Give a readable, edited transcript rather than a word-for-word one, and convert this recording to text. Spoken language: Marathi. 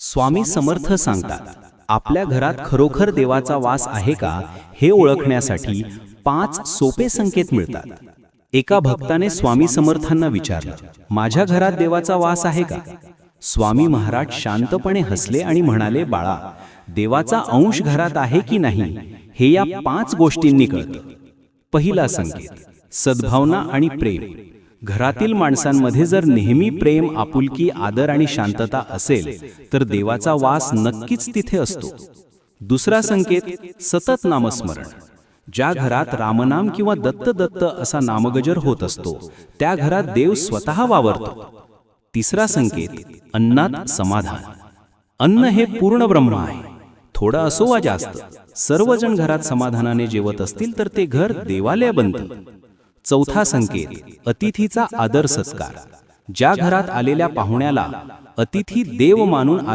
स्वामी समर्थ सांगतात, आपल्या घरात खरोखर देवाचा वास आहे का हे ओळखण्यासाठी 5 सोपे संकेत मिळतात. एका भक्ताने स्वामी समर्थांना विचारलं, माझ्या घरात देवाचा वास आहे का? स्वामी महाराज शांतपणे हसले आणि म्हणाले, बाळा, देवाचा अंश घरात आहे की नाही हे या 5 गोष्टींनी कळतं. पहिला संकेत, सद्भावना आणि प्रेम. घरातील माणसांमध्ये जर नेहमी प्रेम, आपुलकी, आदर आणि शांतता असेल तर देवाचा वास नक्कीच तिथे असतो. दुसरा संकेत, सतत नामस्मरण. ज्या घरात रामनाम किंवा दत्त दत्त असा नामगजर होत असतो त्या घरात देव स्वतः वावरतो. तिसरा संकेत, अन्नात समाधान. अन्न हे पूर्ण ब्रह्म आहे. थोडं असो वा जास्त, सर्वजण घरात समाधानाने जेवत असतील तर ते घर देवालय बनतं. चौथा संकेत, अतिथीचा आदर सत्कार. ज्या घरात आलेल्या पाहुण्याला अतिथी देव मानून